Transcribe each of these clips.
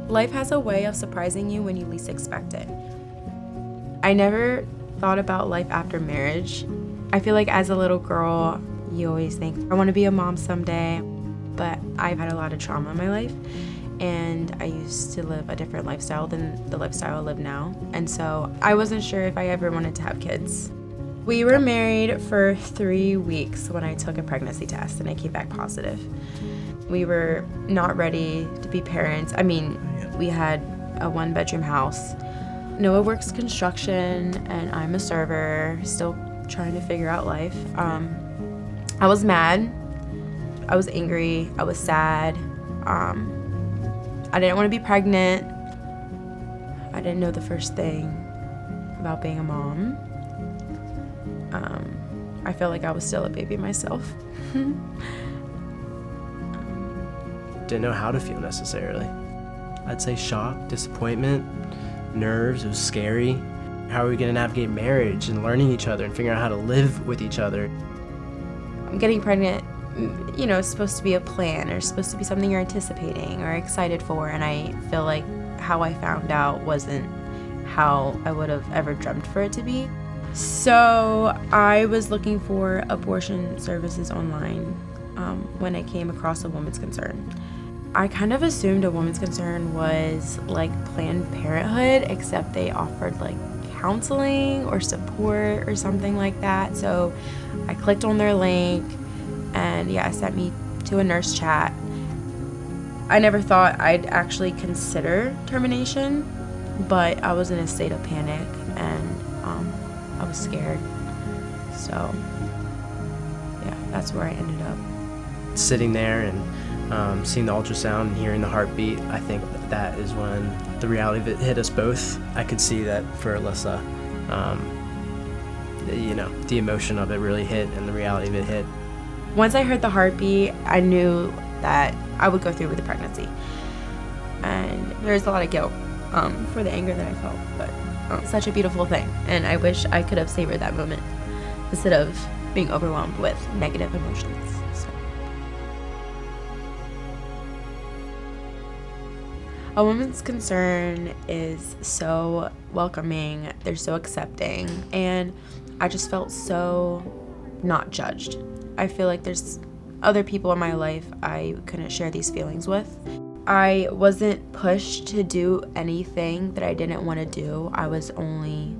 Life has a way of surprising you when you least expect it. I never thought about life after marriage. I feel like as a little girl, you always think, I want to be a mom someday, but I've had a lot of trauma in my life, and I used to live a different lifestyle than the lifestyle I live now, and so I wasn't sure if I ever wanted to have kids. We were married for 3 weeks when I took a pregnancy test and I came back positive. We were not ready to be parents. I mean, we had a 1-bedroom house. Noah works construction and I'm a server, still trying to figure out life. I was mad, I was angry, I was sad. I didn't want to be pregnant. I didn't know the first thing about being a mom. I felt like I was still a baby myself. Didn't know how to feel necessarily. I'd say shock, disappointment, nerves. It was scary. How are we going to navigate marriage and learning each other and figuring out how to live with each other? Getting pregnant, is supposed to be a plan or supposed to be something you're anticipating or excited for, and I feel like how I found out wasn't how I would have ever dreamt for it to be. So I was looking for abortion services online when I came across a Woman's Concern. I kind of assumed a Woman's Concern was like Planned Parenthood, except they offered like counseling or support or something like that. So I clicked on their link and it sent me to a nurse chat. I never thought I'd actually consider termination, but I was in a state of panic and I was scared. So that's where I ended up. Sitting there and seeing the ultrasound and hearing the heartbeat, I think that is when the reality of it hit us both. I could see that for Alyssa, the emotion of it really hit and the reality of it hit. Once I heard the heartbeat, I knew that I would go through with the pregnancy. And there's a lot of guilt for the anger that I felt, but it's such a beautiful thing. And I wish I could have savored that moment instead of being overwhelmed with negative emotions. So. A Woman's Concern is so welcoming, they're so accepting, and I just felt so not judged. I feel like there's other people in my life I couldn't share these feelings with. I wasn't pushed to do anything that I didn't want to do. I was only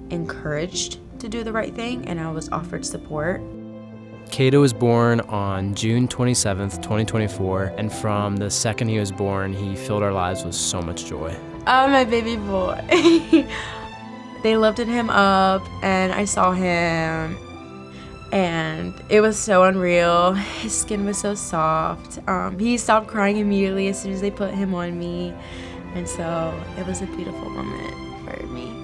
encouraged to do the right thing, and I was offered support. Cato was born on June 27th, 2024, and from the second he was born, he filled our lives with so much joy. Oh, my baby boy. They lifted him up, and I saw him, and it was so unreal. His skin was so soft. He stopped crying immediately as soon as they put him on me, and so it was a beautiful moment for me.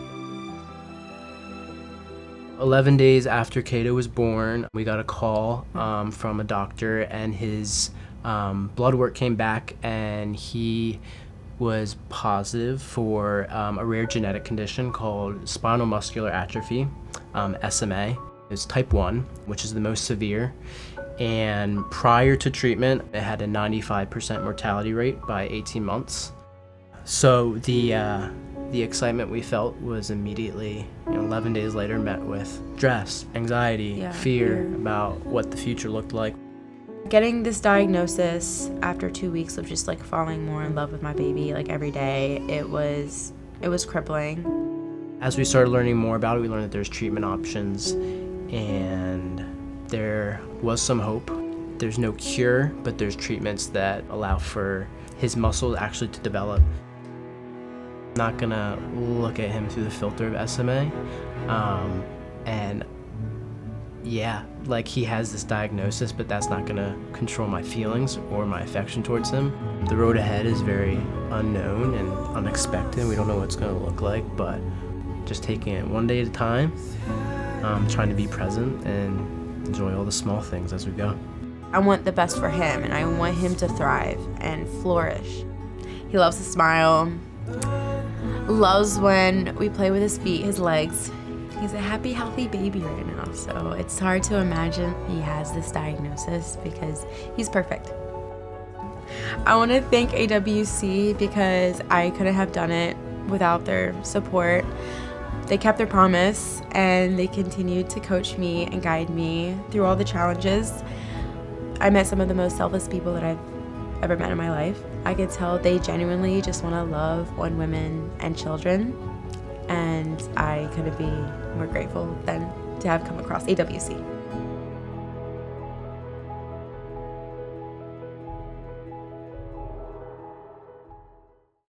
11 days after Cato was born, we got a call from a doctor, and his blood work came back, and he was positive for a rare genetic condition called spinal muscular atrophy, SMA. It's type 1, which is the most severe, and prior to treatment, it had a 95% mortality rate by 18 months. So the excitement we felt was immediately, 11 days later, met with stress, anxiety, fear about what the future looked like. Getting this diagnosis after 2 weeks of just like falling more in love with my baby like every day, it was crippling. As we started learning more about it, we learned that there's treatment options, and there was some hope. There's no cure, but there's treatments that allow for his muscle actually to develop. I'm not gonna look at him through the filter of SMA, and he has this diagnosis, but that's not gonna control my feelings or my affection towards him. The road ahead is very unknown and unexpected. We don't know what it's gonna look like, but just taking it one day at a time, trying to be present and enjoy all the small things as we go. I want the best for him, and I want him to thrive and flourish. He loves to smile, loves when we play with his feet, his legs. He's a happy, healthy baby right now, so it's hard to imagine he has this diagnosis because he's perfect. I want to thank AWC because I couldn't have done it without their support. They kept their promise and they continued to coach me and guide me through all the challenges. I met some of the most selfless people that I've ever met in my life. I could tell they genuinely just want to love on women and children, and I couldn't be more grateful than to have come across AWC.